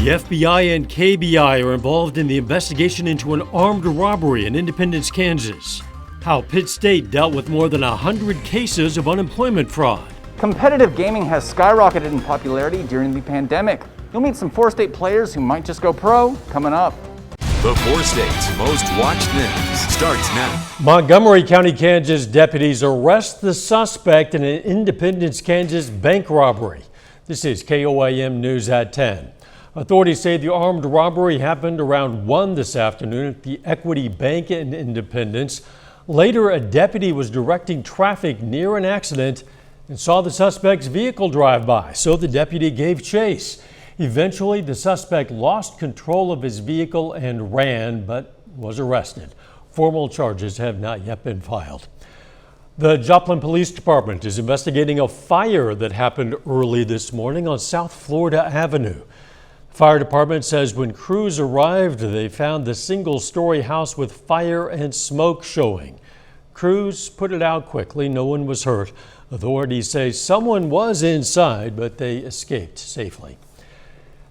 The FBI and KBI are involved in the investigation into an armed robbery in Independence, Kansas. How Pitt State dealt with more than 100 cases of unemployment fraud. Competitive gaming has skyrocketed in popularity during the pandemic. You'll meet some four-state players who might just go pro coming up. The four states' most watched news starts now. Montgomery County, Kansas deputies arrest the suspect in an Independence, Kansas bank robbery. This is KOAM News at 10. Authorities say the armed robbery happened around 1 this afternoon at the Equity Bank in Independence. Later, a deputy was directing traffic near an accident and saw the suspect's vehicle drive by, so the deputy gave chase. Eventually, the suspect lost control of his vehicle and ran, but was arrested. Formal charges have not yet been filed. The Joplin Police Department is investigating a fire that happened early this morning on South Florida Avenue. The fire department says when crews arrived, they found the single-story house with fire and smoke showing. Crews put it out quickly. No one was hurt. Authorities say someone was inside, but they escaped safely.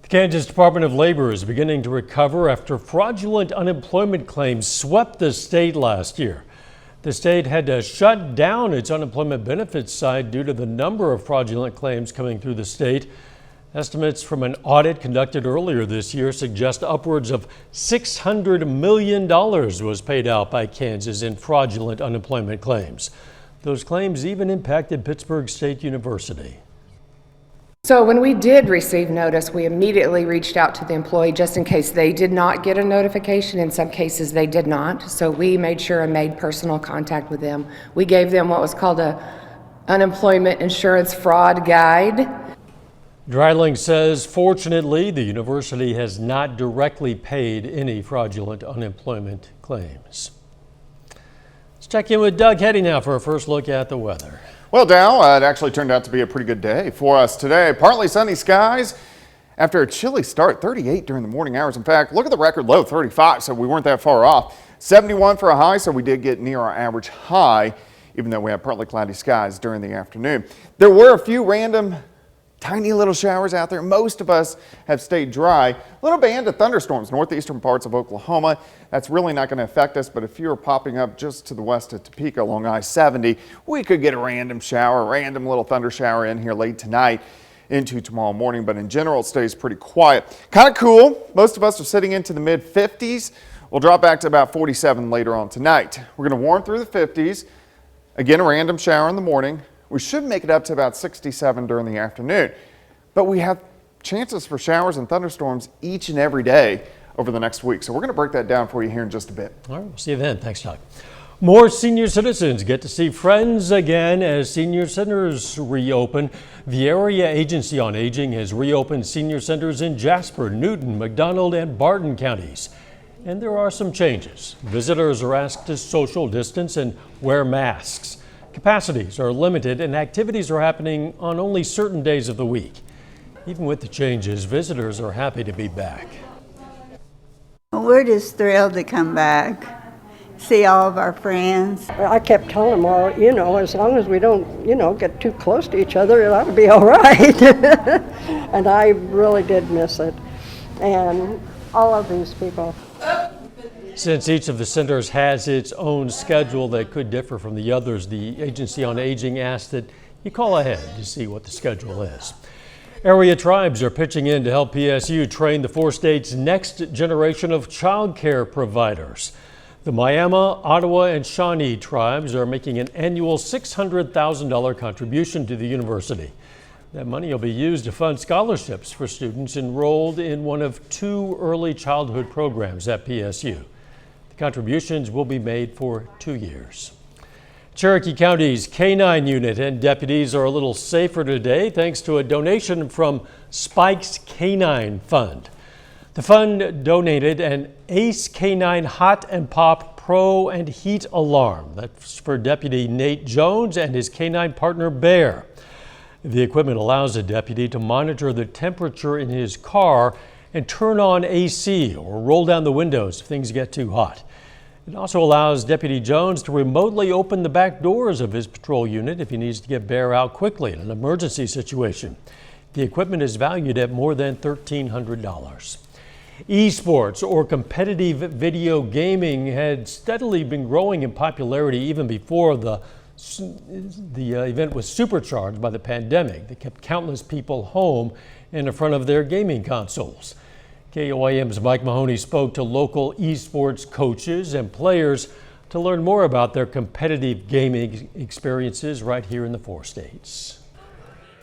The Kansas Department of Labor is beginning to recover after fraudulent unemployment claims swept the state last year. The state had to shut down its unemployment benefits side due to the number of fraudulent claims coming through the state. Estimates from an audit conducted earlier this year suggest upwards of $600 million was paid out by Kansas in fraudulent unemployment claims. Those claims even impacted Pittsburgh State University. So when we did receive notice, we immediately reached out to the employee just in case they did not get a notification. In some cases they did not. So we made sure and made personal contact with them. We gave them what was called a unemployment insurance fraud guide. Dreiling says, fortunately, the university has not directly paid any fraudulent unemployment claims. Let's check in with Doug Heady now for a first look at the weather. Well, Dow, it actually turned out to be a pretty good day for us today. Partly sunny skies after a chilly start, 38 during the morning hours. In fact, look at the record low, 35, so we weren't that far off. 71 for a high, so we did get near our average high, even though we had partly cloudy skies during the afternoon. There were a few random tiny little showers out there. Most of us have stayed dry. Little band of thunderstorms, northeastern parts of Oklahoma. That's really not going to affect us, but if you're popping up just to the west of Topeka along I-70, we could get a random shower, random little thunder shower in here late tonight into tomorrow morning, but in general it stays pretty quiet. Kind of cool. Most of us are sitting into the mid 50s. We'll drop back to about 47 later on tonight. We're going to warm through the 50s. Again, a random shower in the morning. We should make it up to about 67 during the afternoon, but we have chances for showers and thunderstorms each and every day over the next week. So we're going to break that down for you here in just a bit. All right, we'll see you then. Thanks, Doug. More senior citizens get to see friends again as senior centers reopen. The Area Agency on Aging has reopened senior centers in Jasper, Newton, McDonald, and Barton counties. And there are some changes. Visitors are asked to social distance and wear masks. Capacities are limited and activities are happening on only certain days of the week. Even with the changes, visitors are happy to be back. We're just thrilled to come back, see all of our friends. I kept telling them, well, you know, as long as we don't, get too close to each other, it ought to be all right. And I really did miss it. And all of these people. Since each of the centers has its own schedule that could differ from the others, the Agency on Aging asked that you call ahead to see what the schedule is. Area tribes are pitching in to help PSU train the four states' next generation of child care providers. The Miami, Ottawa, and Shawnee tribes are making an annual $600,000 contribution to the university. That money will be used to fund scholarships for students enrolled in one of 2 early childhood programs at PSU. The contributions will be made for 2 years. Cherokee County's K-9 unit and deputies are a little safer today thanks to a donation from Spike's K-9 Fund. The fund donated an Ace K-9 Hot and Pop Pro and Heat Alarm. That's for Deputy Nate Jones and his K-9 partner Bear. The equipment allows a deputy to monitor the temperature in his car and turn on AC or roll down the windows if things get too hot. It also allows Deputy Jones to remotely open the back doors of his patrol unit if he needs to get Bear out quickly in an emergency situation. The equipment is valued at more than $1,300. Esports, or competitive video gaming, had steadily been growing in popularity even before the event was supercharged by the pandemic that kept countless people home and in front of their gaming consoles. KOAM's Mike Mahoney spoke to local esports coaches and players to learn more about their competitive gaming experiences right here in the 4 states.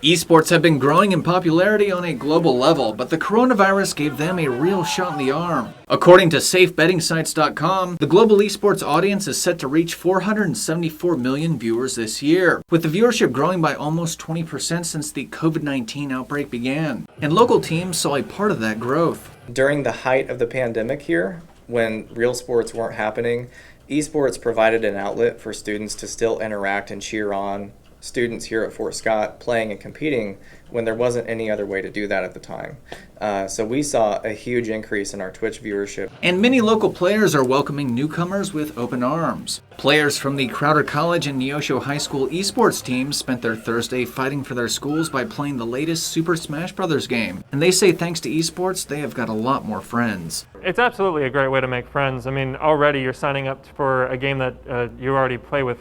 Esports have been growing in popularity on a global level, but the coronavirus gave them a real shot in the arm. According to SafeBettingSites.com, the global esports audience is set to reach 474 million viewers this year, with the viewership growing by almost 20% since the COVID-19 outbreak began. And local teams saw a part of that growth. During the height of the pandemic here, when real sports weren't happening, esports provided an outlet for students to still interact and cheer on students here at Fort Scott playing and competing when there wasn't any other way to do that at the time. So we saw a huge increase in our Twitch viewership. And many local players are welcoming newcomers with open arms. Players from the Crowder College and Neosho High School esports teams spent their Thursday fighting for their schools by playing the latest Super Smash Bros. Game. And they say thanks to esports, they have got a lot more friends. It's absolutely a great way to make friends. I mean, already you're signing up for a game that you already play with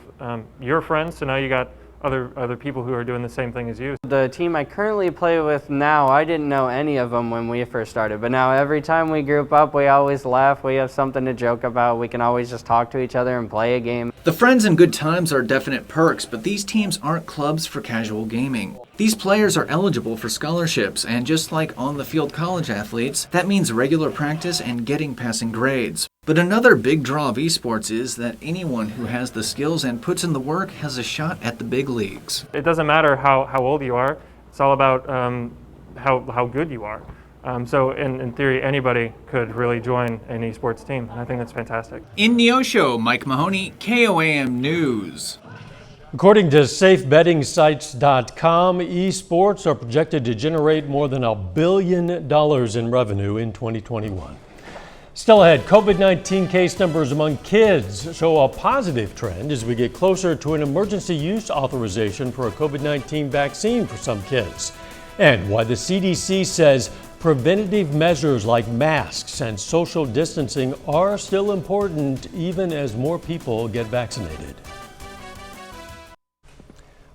your friends, so now you got other people who are doing the same thing as you. The team I currently play with now, I didn't know any of them when we first started, but now every time we group up, we always laugh, we have something to joke about, we can always just talk to each other and play a game. The friends and good times are definite perks, but these teams aren't clubs for casual gaming. These players are eligible for scholarships, and just like on-the-field college athletes, that means regular practice and getting passing grades. But another big draw of esports is that anyone who has the skills and puts in the work has a shot at the big leagues. It doesn't matter how old you are, it's all about how good you are. So in theory, anybody could really join an esports team, and I think that's fantastic. In Neosho, Mike Mahoney, KOAM News. According to SafeBettingSites.com, esports are projected to generate more than $1 billion in revenue in 2021. Still ahead, COVID-19 case numbers among kids show a positive trend as we get closer to an emergency use authorization for a COVID-19 vaccine for some kids. And why the CDC says preventative measures like masks and social distancing are still important even as more people get vaccinated.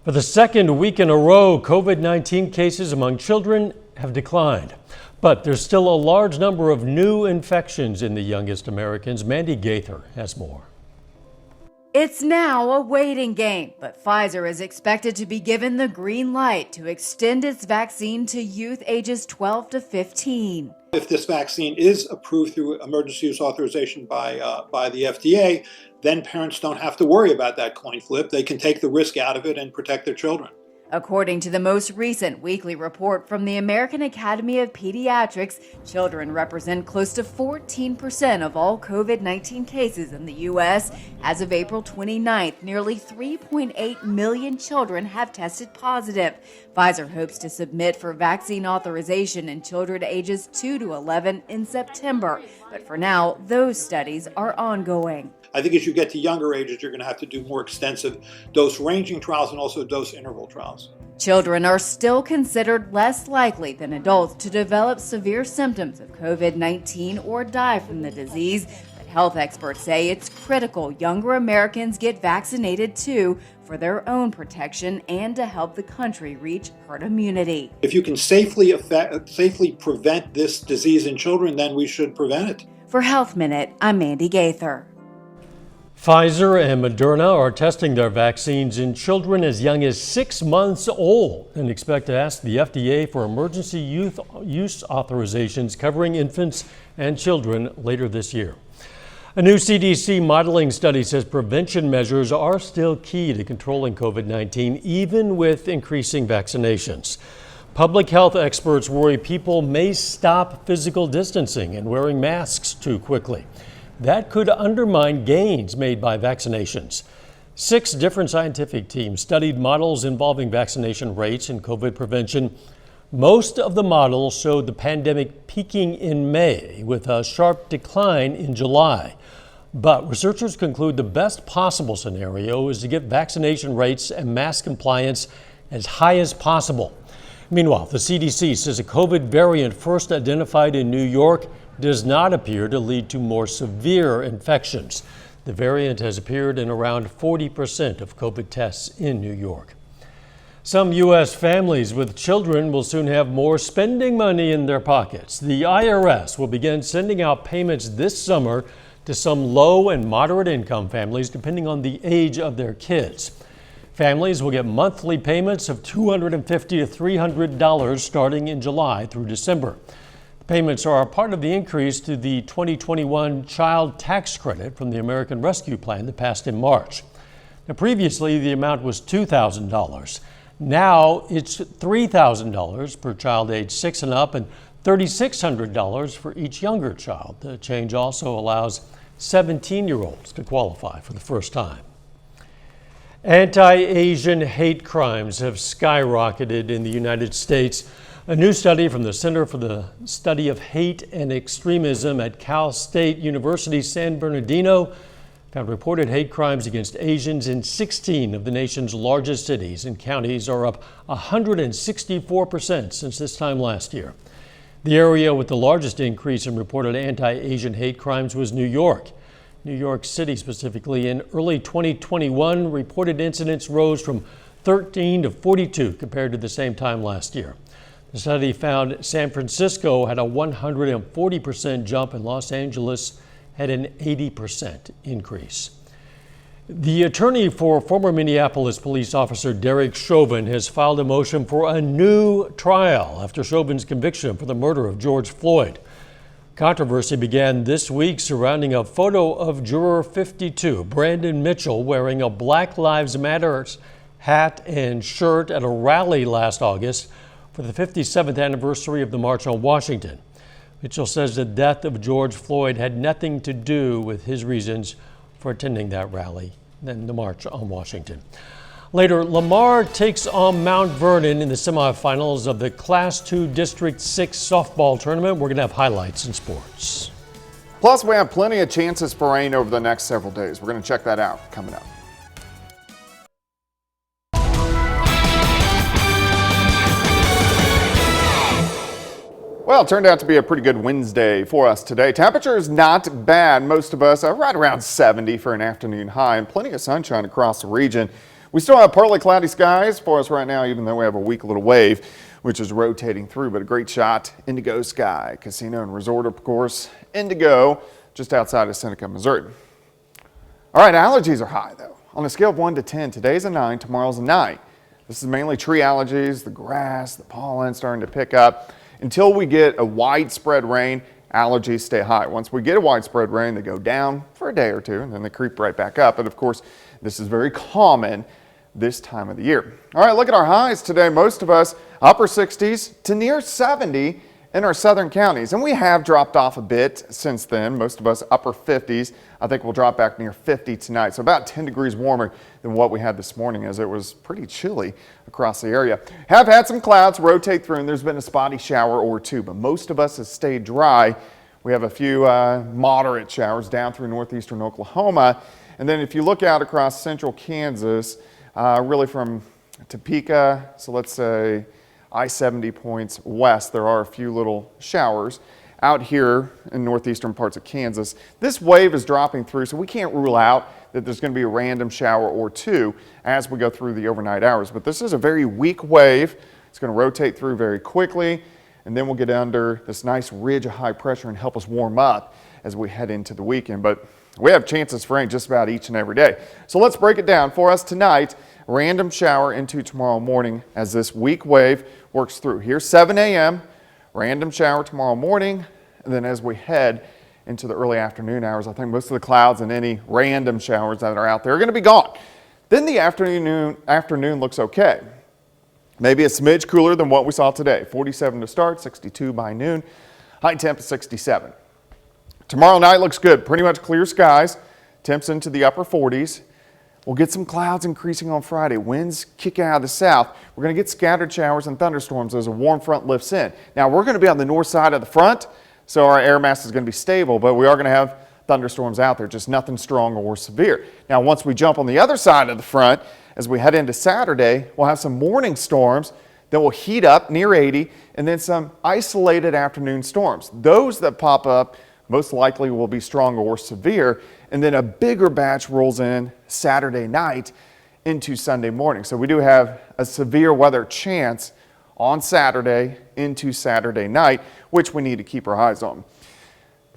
For the second week in a row, COVID-19 cases among children have declined. But there's still a large number of new infections in the youngest Americans. Mandy Gaither has more. It's now a waiting game, but Pfizer is expected to be given the green light to extend its vaccine to youth ages 12 to 15. If this vaccine is approved through emergency use authorization by the FDA, then parents don't have to worry about that coin flip. They can take the risk out of it and protect their children. According to the most recent weekly report from the American Academy of Pediatrics, children represent close to 14% of all COVID-19 cases in the U.S. As of April 29th, nearly 3.8 million children have tested positive. Pfizer hopes to submit for vaccine authorization in children ages 2 to 11 in September. But for now, those studies are ongoing. I think as you get to younger ages, you're going to have to do more extensive dose-ranging trials and also dose interval trials. Children are still considered less likely than adults to develop severe symptoms of COVID-19 or die from the disease, but health experts say it's critical younger Americans get vaccinated too for their own protection and to help the country reach herd immunity. If you can safely prevent this disease in children, then we should prevent it. For Health Minute, I'm Mandy Gaither. Pfizer and Moderna are testing their vaccines in children as young as 6 months old and expect to ask the FDA for emergency use authorizations covering infants and children later this year. A new CDC modeling study says prevention measures are still key to controlling COVID-19, even with increasing vaccinations. Public health experts worry people may stop physical distancing and wearing masks too quickly. That could undermine gains made by vaccinations. 6 different scientific teams studied models involving vaccination rates and COVID prevention. Most of the models showed the pandemic peaking in May with a sharp decline in July. But researchers conclude the best possible scenario is to get vaccination rates and mask compliance as high as possible. Meanwhile, the CDC says a COVID variant first identified in New York does not appear to lead to more severe infections. The variant has appeared in around 40% of COVID tests in New York. Some U.S. families with children will soon have more spending money in their pockets. The IRS will begin sending out payments this summer to some low and moderate income families, depending on the age of their kids. Families will get monthly payments of $250 to $300 starting in July through December. The payments are a part of the increase to the 2021 child tax credit from the American Rescue Plan that passed in March. Now, previously, the amount was $2,000. Now it's $3,000 per child age 6 and up and $3,600 for each younger child. The change also allows 17-year-olds to qualify for the first time. Anti-Asian hate crimes have skyrocketed in the United States. A new study from the Center for the Study of Hate and Extremism at Cal State University San Bernardino found reported hate crimes against Asians in 16 of the nation's largest cities and counties are up 164% since this time last year. The area with the largest increase in reported anti-Asian hate crimes was New York. New York City specifically, in early 2021, reported incidents rose from 13 to 42 compared to the same time last year. The study found San Francisco had a 140% jump and Los Angeles had an 80% increase. The attorney for former Minneapolis police officer Derek Chauvin has filed a motion for a new trial after Chauvin's conviction for the murder of George Floyd. Controversy began this week surrounding a photo of juror 52, Brandon Mitchell, wearing a Black Lives Matter hat and shirt at a rally last August for the 57th anniversary of the March on Washington. Mitchell says the death of George Floyd had nothing to do with his reasons for attending that rally and the March on Washington. Later, LAMAR takes on Mount Vernon in the semifinals of the Class II District 6 softball tournament. We're going to have highlights in sports. Plus, we have plenty of chances for rain over the next several days. We're going to check that out coming up. Well, it turned out to be a pretty good Wednesday for us today. Temperature is not bad. Most of us are right around 70 for an afternoon high and plenty of sunshine across the region. We still have partly cloudy skies for us right now, even though we have a weak little wave, which is rotating through, but a great shot. Indigo sky, casino and resort, of course. Indigo, just outside of Seneca, Missouri. All right, allergies are high, though. On a scale of 1 to 10, today's a 9, tomorrow's a 9. This is mainly tree allergies, the grass, the pollen starting to pick up. Until we get a widespread rain, allergies stay high. Once we get a widespread rain, they go down for a day or two, and then they creep right back up. And of course, this is very common this time of the year. All right, look at our highs today. Most of us upper 60s to near 70 in our southern counties. And we have dropped off a bit since then. Most of us upper 50s. I think we'll drop back near 50 tonight. So about 10 degrees warmer than what we had this morning, as it was pretty chilly across the area. Have had some clouds rotate through and there's been a spotty shower or two, but most of us have stayed dry. We have a few moderate showers down through northeastern Oklahoma. And then if you look out across central Kansas, really from Topeka, so let's say I-70 points west, there are a few little showers. Out here in northeastern parts of Kansas, this wave is dropping through, so we can't rule out that there's going to be a random shower or two as we go through the overnight hours. But this is a very weak wave. It's going to rotate through very quickly, and then we'll get under this nice ridge of high pressure and help us warm up as we head into the weekend. But we have chances for rain just about each and every day. So let's break it down for us tonight. Random shower into tomorrow morning as this weak wave works through. Here's 7 a.m., random shower tomorrow morning, and then as we head into the early afternoon hours, I think most of the clouds and any random showers that are out there are going to be gone. Then the afternoon looks okay. Maybe a smidge cooler than what we saw today. 47 to start, 62 by noon, high temp is 67. Tomorrow night looks good. Pretty much clear skies. Temps into the upper 40s. We'll get some clouds increasing on Friday. Winds kick out of the south. We're going to get scattered showers and thunderstorms as a warm front lifts in. Now, we're going to be on the north side of the front, so our air mass is going to be stable, but we are going to have thunderstorms out there, just nothing strong or severe. Now, once we jump on the other side of the front, as we head into Saturday, we'll have some morning storms. Then we'll heat up near 80, and then some isolated afternoon storms. Those that pop up most likely will be strong or severe, and then a bigger batch rolls in Saturday night into Sunday morning. So we do have a severe weather chance on Saturday into Saturday night, which we need to keep our eyes on.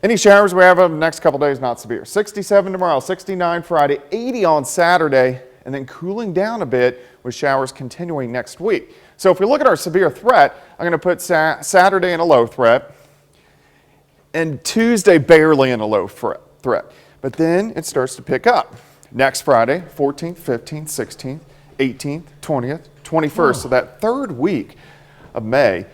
Any showers we have over the next couple days, not severe. 67 tomorrow, 69 Friday, 80 on Saturday, and then cooling down a bit with showers continuing next week. So if we look at our severe threat, I'm going to put Saturday in a low threat and Tuesday barely in a low threat. But then it starts to pick up. Next Friday, 14th, 15th, 16th, 18th, 20th, 21st. So that third week of May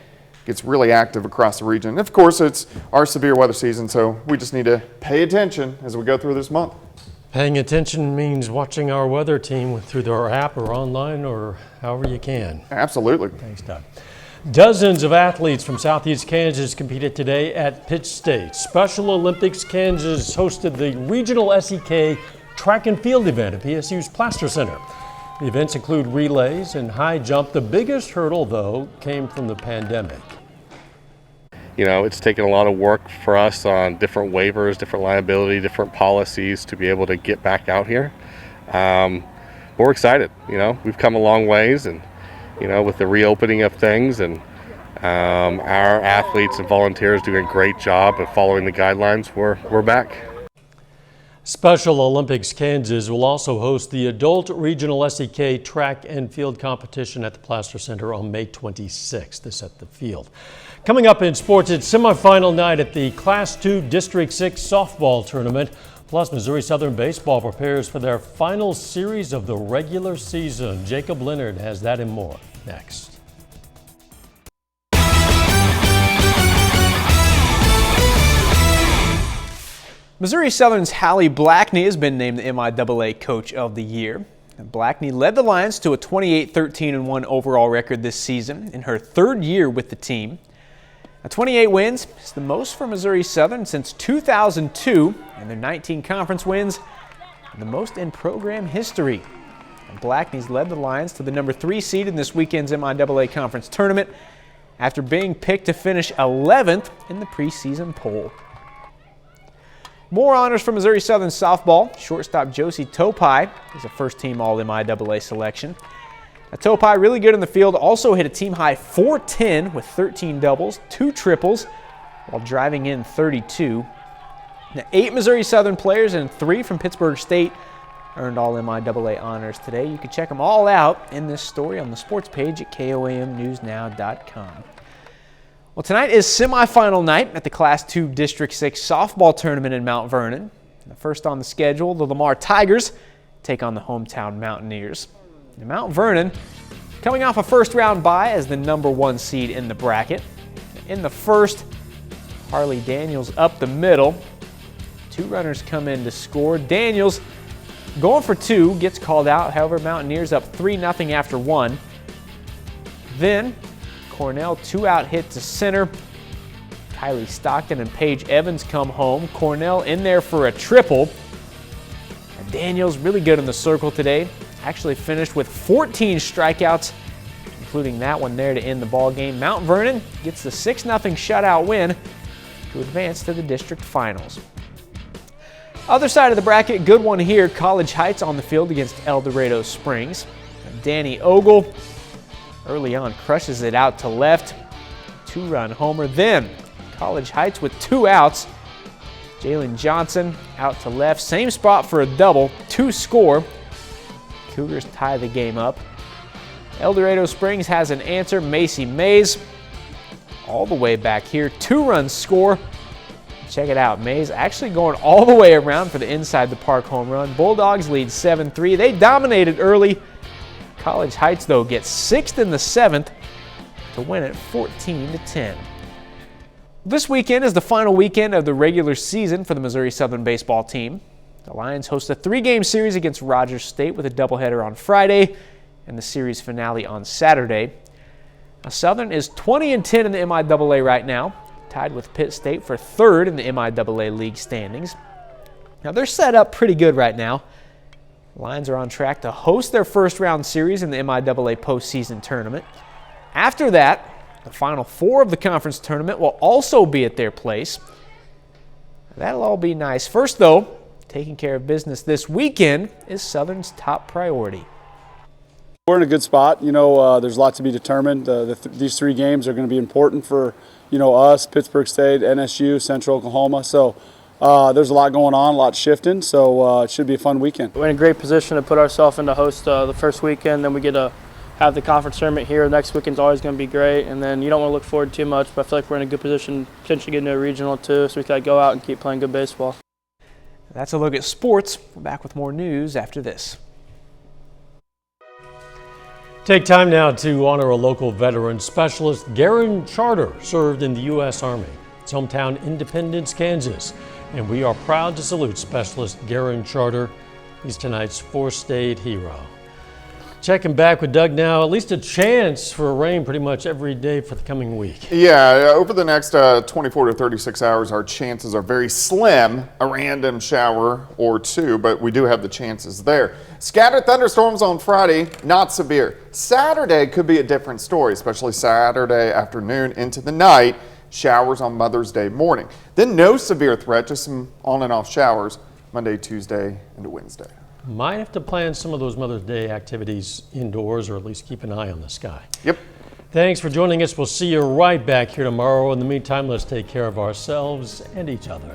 gets really active across the region. And of course, it's our severe weather season, so we just need to pay attention as we go through this month. Paying attention means watching our weather team through our app or online or however you can. Absolutely. Thanks, Doug. Dozens of athletes from Southeast Kansas competed today at Pitt State. Special Olympics Kansas hosted the regional SEK track and field event at PSU's Plaster Center. The events include relays and high jump. The biggest hurdle, though, came from the pandemic. You know, it's taken a lot of work for us on different waivers, different liability, different policies to be able to get back out here. We're excited. You know, we've come a long ways, and you know, with the reopening of things, and our athletes and volunteers doing a great job of following the guidelines, we're back. Special Olympics Kansas will also host the Adult Regional SEK Track and Field Competition at the Plaster Center on May 26th. This at the field. Coming up in sports, it's semifinal night at the Class 2 District 6 softball tournament. Plus, Missouri Southern Baseball prepares for their final series of the regular season. Jacob Leonard has that and more next. Missouri Southern's Hallie Blackney has been named the MIAA Coach of the Year. And Blackney led the Lions to a 28-13-1 overall record this season in her third year with the team. Now, 28 wins is the most for Missouri Southern since 2002, and their 19 conference wins are the most in program history. And Blackney's led the Lions to the number 3 seed in this weekend's MIAA Conference Tournament after being picked to finish 11th in the preseason poll. More honors for Missouri Southern softball. Shortstop Josie Topai is a first-team All-MIAA selection. Now, Topai, really good in the field, also hit a team-high .410 with 13 doubles, 2 triples, while driving in 32. Now, 8 Missouri Southern players and 3 from Pittsburgh State earned All-MIAA honors today. You can check them all out in this story on the sports page at KOAMnewsnow.com. Well, tonight is semifinal night at the Class 2 District 6 softball tournament in Mount Vernon. The first on the schedule, the LAMAR Tigers take on the hometown Mountaineers. Now, Mount Vernon coming off a first-round bye as the number 1 seed in the bracket. In the first, Harley Daniels up the middle. 2 runners come in to score. Daniels going for 2, gets called out. However, Mountaineers up 3-0 after 1. Then Cornell 2-out hit to center. Kylie Stockton and Paige Evans come home. Cornell in there for a triple. And Daniels really good in the circle today. Actually finished with 14 strikeouts, including that one there to end the ball game. Mount Vernon gets the 6-0 shutout win to advance to the district finals. Other side of the bracket, good one here. College Heights on the field against El Dorado Springs. Danny Ogle early on crushes it out to left. 2-run homer. Then College Heights with 2 outs. Jalen Johnson out to left. Same spot for a double. 2 score. Cougars tie the game up. El Dorado Springs has an answer. Macy Mays all the way back here. 2-run score. Check it out. Mays actually going all the way around for the inside the park home run. Bulldogs lead 7-3. They dominated early. College Heights, though, gets 6th in the 7th to win it 14-10. This weekend is the final weekend of the regular season for the Missouri Southern baseball team. The Lions host a 3-game series against Rogers State with a doubleheader on Friday and the series finale on Saturday. Now, Southern is 20-10 in the MIAA right now, tied with Pitt State for 3rd in the MIAA league standings. Now, they're set up pretty good right now. Lions are on track to host their first-round series in the MIAA postseason tournament. After that, the Final Four of the conference tournament will also be at their place. That'll all be nice. First, though, taking care of business this weekend is Southern's top priority. We're in a good spot. There's a lot to be determined. These 3 games are going to be important for, us, Pittsburgh State, NSU, Central Oklahoma. So there's a lot going on, a lot shifting. So it should be a fun weekend. We're in a great position to put ourselves in to host the first weekend. Then we get to have the conference tournament here. Next weekend's always going to be great. And then you don't want to look forward too much, but I feel like we're in a good position, potentially getting to a regional too, so we can go out and keep playing good baseball. That's a look at sports. We're back with more news after this. Take time now to honor a local veteran. Specialist Garen Charter served in the U.S. Army. It's hometown Independence, Kansas. And we are proud to salute Specialist Garen Charter. He's tonight's 4th State hero. Checking back with Doug now. At least a chance for rain pretty much every day for the coming week. Yeah, over the next 24 to 36 hours, our chances are very slim. A random shower or 2, but we do have the chances there. Scattered thunderstorms on Friday, not severe. Saturday could be a different story, especially Saturday afternoon into the night. Showers on Mother's Day morning. Then no severe threat, just some on and off showers Monday, Tuesday, into Wednesday. Might have to plan some of those Mother's Day activities indoors, or at least keep an eye on the sky. Yep. Thanks for joining us. We'll see you right back here tomorrow. In the meantime, let's take care of ourselves and each other.